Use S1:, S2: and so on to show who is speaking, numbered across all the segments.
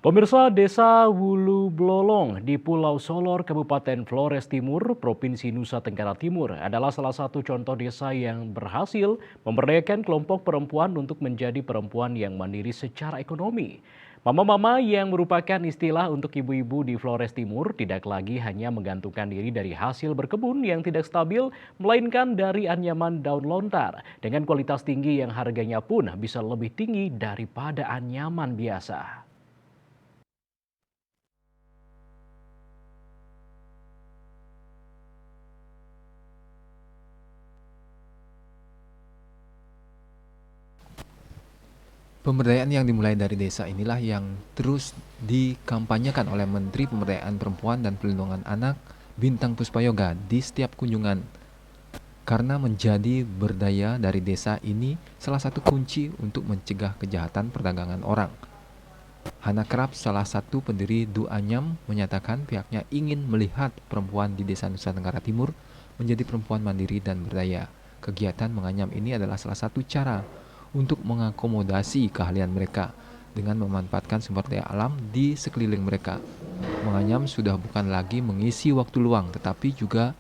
S1: Pemirsa Desa Wulu Blolong di Pulau Solor, Kabupaten Flores Timur, Provinsi Nusa Tenggara Timur adalah salah satu contoh desa yang berhasil memberdayakan kelompok perempuan untuk menjadi perempuan yang mandiri secara ekonomi. Mama-mama yang merupakan istilah untuk ibu-ibu di Flores Timur tidak lagi hanya menggantungkan diri dari hasil berkebun yang tidak stabil, melainkan dari anyaman daun lontar dengan kualitas tinggi yang harganya pun bisa lebih tinggi daripada anyaman biasa.
S2: Pemberdayaan yang dimulai dari desa inilah yang terus dikampanyekan oleh Menteri Pemberdayaan Perempuan dan Perlindungan Anak Bintang Puspayoga di setiap kunjungan. Karena menjadi berdaya dari desa ini salah satu kunci untuk mencegah kejahatan perdagangan orang. Hana Krab, salah satu pendiri Du Anyam, menyatakan pihaknya ingin melihat perempuan di Desa Nusa Tenggara Timur menjadi perempuan mandiri dan berdaya. Kegiatan menganyam ini adalah salah satu cara untuk mengakomodasi keahlian mereka dengan memanfaatkan sumber daya alam di sekeliling mereka. Menganyam sudah bukan lagi mengisi waktu luang, tetapi juga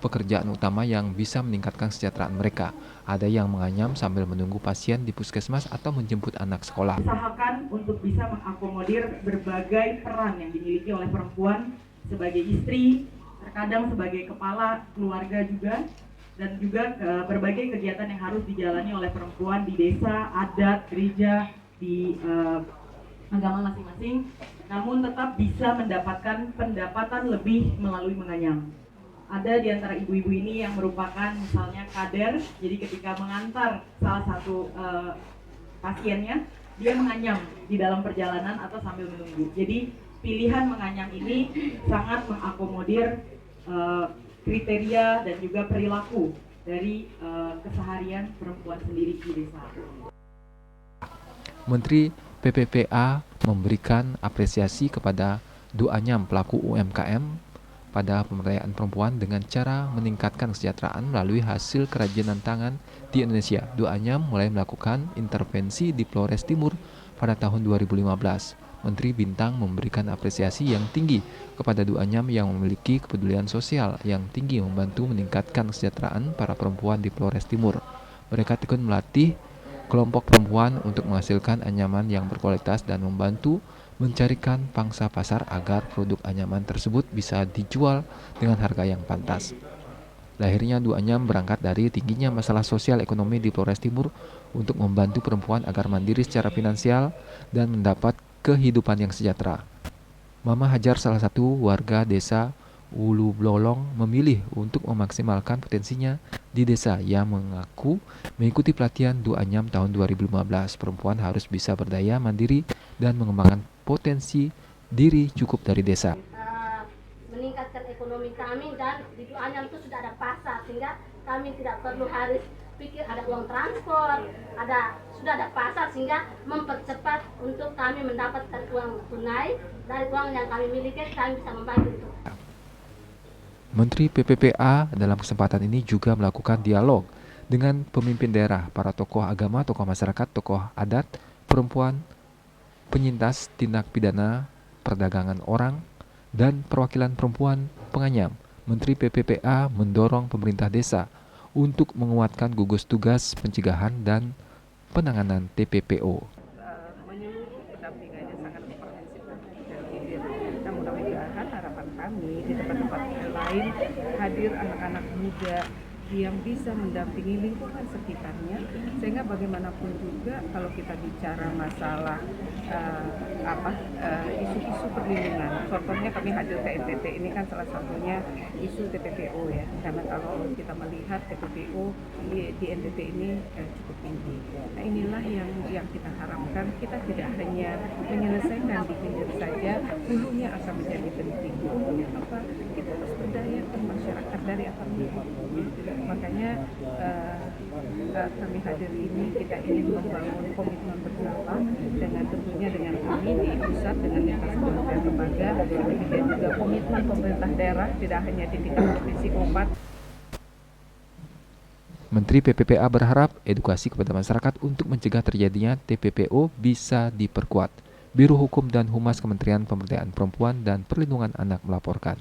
S2: pekerjaan utama yang bisa meningkatkan kesejahteraan mereka. Ada yang menganyam sambil menunggu pasien di puskesmas atau menjemput anak sekolah.
S3: Usahakan untuk bisa mengakomodir berbagai peran yang dimiliki oleh perempuan sebagai istri, terkadang sebagai kepala keluarga juga, dan juga berbagai kegiatan yang harus dijalani oleh perempuan di desa, adat, gereja, di agama masing-masing, namun tetap bisa mendapatkan pendapatan lebih melalui menganyam. Ada di antara ibu-ibu ini yang merupakan misalnya kader, jadi ketika mengantar salah satu pasiennya, dia menganyam di dalam perjalanan atau sambil menunggu. Jadi pilihan menganyam ini sangat mengakomodir kriteria dan juga perilaku dari keseharian perempuan sendiri di desa.
S2: Menteri PPPA memberikan apresiasi kepada Du Anyam pelaku UMKM pada pemberdayaan perempuan dengan cara meningkatkan kesejahteraan melalui hasil kerajinan tangan di Indonesia. Du Anyam mulai melakukan intervensi di Flores Timur pada tahun 2015. Menteri Bintang memberikan apresiasi yang tinggi kepada Du Anyam yang memiliki kepedulian sosial yang tinggi membantu meningkatkan kesejahteraan para perempuan di Flores Timur. Mereka tekun melatih kelompok perempuan untuk menghasilkan anyaman yang berkualitas dan membantu mencarikan pangsa pasar agar produk anyaman tersebut bisa dijual dengan harga yang pantas. Lahirnya Du Anyam berangkat dari tingginya masalah sosial ekonomi di Flores Timur untuk membantu perempuan agar mandiri secara finansial dan mendapat kehidupan yang sejahtera. Mama Hajar, salah satu warga desa Wulu Blolong, memilih untuk memaksimalkan potensinya di desa. Ia mengaku mengikuti pelatihan Du Anyam tahun 2015. Perempuan harus bisa berdaya mandiri dan mengembangkan potensi diri cukup dari desa.
S4: Meningkatkan ekonomi kami, dan di Du Anyam itu sudah ada pasar sehingga kami tidak perlu harus pikir ada uang transport, sudah ada pasar sehingga mempercepat untuk kami mendapatkan uang tunai dari uang yang kami miliki, kami bisa membagi itu.
S2: Menteri PPPA dalam kesempatan ini juga melakukan dialog dengan pemimpin daerah, para tokoh agama, tokoh masyarakat, tokoh adat, perempuan, penyintas tindak pidana perdagangan orang, dan perwakilan perempuan penganyam. Menteri PPPA mendorong pemerintah desa untuk menguatkan gugus tugas pencegahan dan penanganan TPPO.
S5: Menyeluruh pendampingannya sangat komprehensif dan mudah-mudahan harapan kami di tempat-tempat lain hadir anak-anak muda yang bisa mendampingi lingkungan sekitarnya, sehingga bagaimanapun juga kalau kita bicara masalah isu-isu perlindungan, contohnya kami hadir ke NTT ini kan salah satunya isu TPPO ya, karena kalau kita melihat TPPO di NTT ini cukup tinggi. Nah, inilah yang kita harapkan, kita tidak hanya menyelesaikan di hilir saja, hulunya akan menjadi penting. Hulunya apa? Kita harus berdayakan masyarakat dari akar rumput. Makanya kami hadir ini, kita ingin membangun komitmen bersama dengan tentunya dengan kami di pusat, dengan lintas kementerian lembaga, demikian juga komitmen pemerintah daerah tidak hanya di tingkat provinsi Kabupaten.
S2: Menteri PPPA berharap edukasi kepada masyarakat untuk mencegah terjadinya TPPO bisa diperkuat. Biro Hukum dan Humas Kementerian Pemberdayaan Perempuan dan Perlindungan Anak melaporkan.